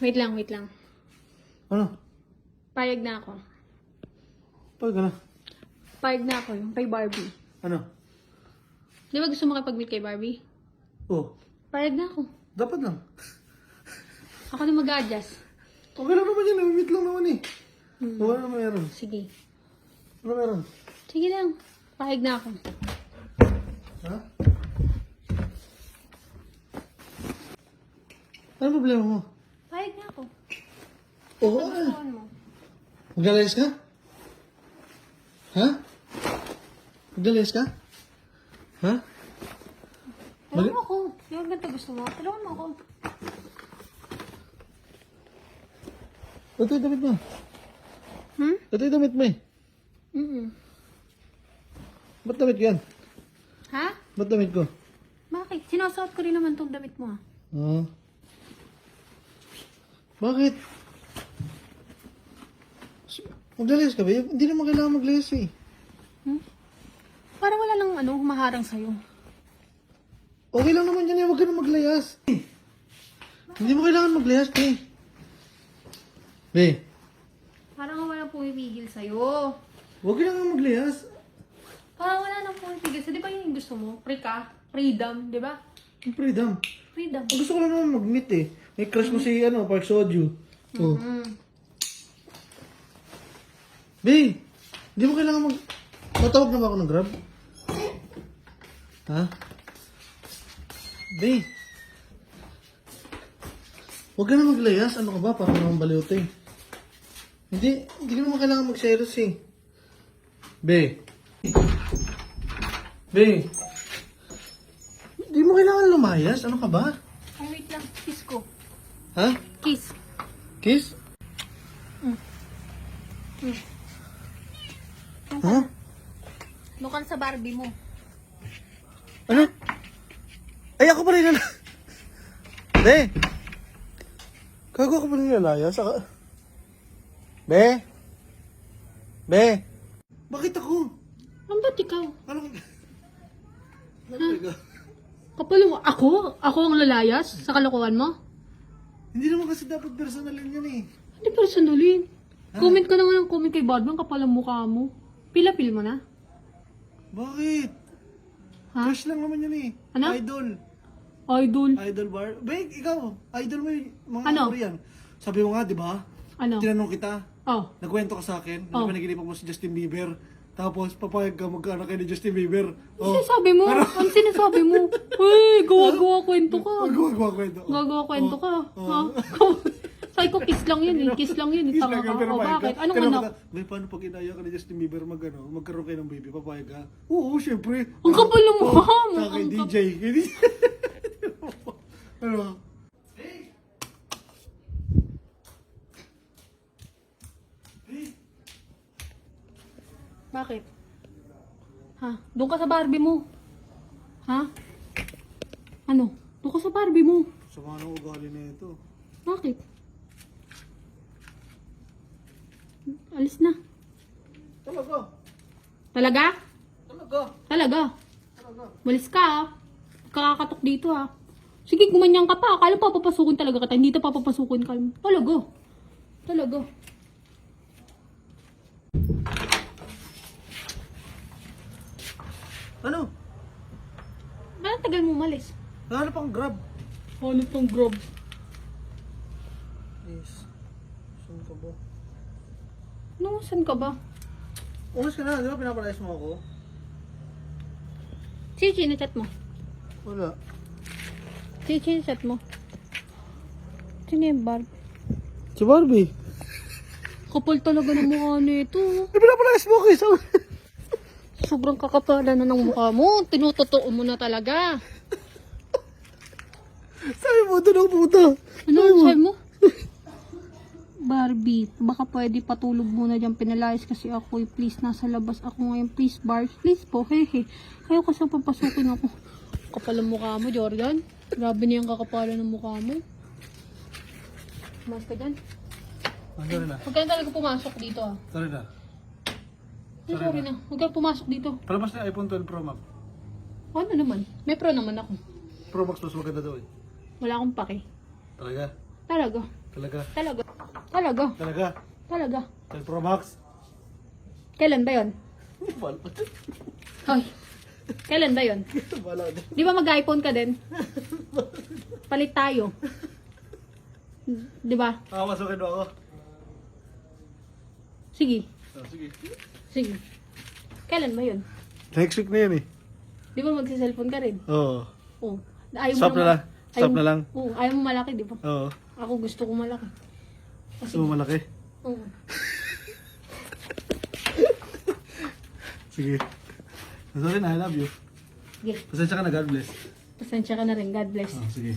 Wait lang, wait lang. Ano? Payag na ako. Pag ano? Payag na ako, yung kay Barbie. Ano? Di ba gusto mo makipag-meet kay Barbie? Oh, Payag na ako. dapat lang. Ako na mag-adjust. Okay lang naman yan, namimit lang naman eh. Wala naman meron. Sige. Ano meron? Sige lang. Payag na ako. Ha? Ano problema mo? Payag na ako. Oo, Gustuhan mo. Maglalayas ka? Ha? Maglalayas ka? Ha? Tulungan mo ako. Yung ganito gusto mo. Tulungan mo ako. Ito yung damit mo. Hmm? Ito yung damit mo eh. Ba't damit ko yan? Ha? Ba't damit ko? Bakit? Sinusuot ko rin naman tong damit mo. Ah. Bakit? Maglalayas ka ba? Hindi naman kailangan maglayas eh. Para wala nang humaharang sa'yo. Okay lang naman yan eh. Huwag ka na maglayas. Hindi mo kailangan maglayas, eh. Be, Parang wala nang pumipigil sa'yo. huwag ka lang maglayas. Parang wala nang pumipigil sa'yo. Di ba yun yung gusto mo? Free ka? Freedom, di ba? Ang freedom. Freedom. Ang gusto ko lang naman mag-meet eh. May crush mo si Park Soju. Oh. Be, hindi mo kailangan Matawag na ba ako ng Grab? Ha? Be, huwag ka na maglayas. Ano ka ba? Parang naman baliw to eh. Hindi ka naman kailangan mag-selos eh. Be. Be. Hindi mo kailangan lumayas. Ano ka ba? Ay, wait lang. Kiss ko. Ha? Kiss. Kiss? Ha? Lukan sa Barbie mo. Ano? Ay, ako pa rin nila. Be! Gago ako pa rin nilalaya. Saka... Be! Be! Bakit ako? Ang ba't ikaw? Ano? Kapalo mo. Ako? Ako ang lalayas sa kalokohan mo? Hindi naman kasi dapat personalin yan eh. Hindi personalin. Comment ka na nga ng comment kay Barbie. Ang kapal ang mukha mo. Pila-pil mo na. Bakit? Ha? Crush lang naman yan eh. Ano? Idol. Idol. Idol bar. Be, ikaw. Idol mo yung mga Ano? Korean. Sabi mo nga, di ba? Ano? Tinanong kita. Oh. Nagkwento ka sa akin. Oh. Na panaginipan mo si Justin Bieber. Tapos papayag ka magkaanak kayo ni Justin Bieber. Ano sinasabi mo? Ano sinasabi mo? Uy, gawa-gawa kwento ka. Magagawa kwento. Gagawa kwento ka. Ha? Sabi ko, kiss lang yun eh. Kiss lang yun eh. Kiss Tanga lang ka. yun, pero O papayag bakit? ka. Anong Pero anak? May paano pag inaya ka ni Justin Bieber magkaroon kayo ng baby, papayag ka? Oo, syempre. Ang kapal ng mukha mo. Kay Ang DJ. Kay DJ. Ano? Bakit? Ha? Doon ka sa Barbie mo. Ha? Ano? Doon ka sa Barbie mo. Sama ng ugali na ito. Bakit? Alis na. Talaga. Talaga? Talaga. Talaga. Talaga. Walis ka ha. Kakakatok dito ha. Sige, gumanyan ka pa. Akala papapasukin talaga kita. Hindi ito papapasukin ka. Talaga. Talaga. Ano? Bakit tagal mo umalis? Nahanap ang Grab. Ano tong grab? Yes. Saan ka ba? Ano, saan ka ba? Umas ka na, di ba pinapalayas mo ako? Chichi, na-chat mo. Wala. Chichi, na-chat mo. Sino yung Barb? Si Barbie. Kapal talaga ng mukha nito. Di pinapalayas mo ako eh. Sobrang kakapala na ng mukha mo. Tinutotoo mo na talaga. Sabi mo, ito na puta. Ano sabi mo? Barbie, baka pwede patulog muna dyan. Pinalayas kasi ako. Please, nasa labas ako ngayon. Please, Barb. Please po. Hehe. Kayo kasi papasukin ako. Kapal ang mukha mo, Jordan. Grabe niyang kakapala ng mukha mo. Mas ka dyan. Sorry na. Huwag ka na talaga pumasok dito ah. Sorry na. Sorry na. Huwag ka pumasok dito. Palabas na iPhone 12 Pro Max. Ano naman? May pro naman ako. Pro Max mas maganda daw eh. Wala akong pake. Talaga? Talaga. Talaga. Talaga. Talaga. Talaga. Talaga. 12 Pro Max. Kailan ba yon? Wala. Hoy. Kailan ba yon? Wala. Di ba mag-iPhone ka din? Palit tayo. Di ba? Masukin mo ako. Sige. Oh, sige. Sige. Kailan ba yon? Next week na yun eh. Di ba magsi-cellphone ka rin? Oo. Oo. Ayaw mo Stop na lang. Stop na lang. Oo. Ayaw mo malaki, di ba? Oo. Ako gusto ko malaki. Gusto mo malaki? Oo. Sige. Sorry na, I love you. Sige. Pasensya ka na, God bless. Pasensya ka na rin. God bless. Oh, sige.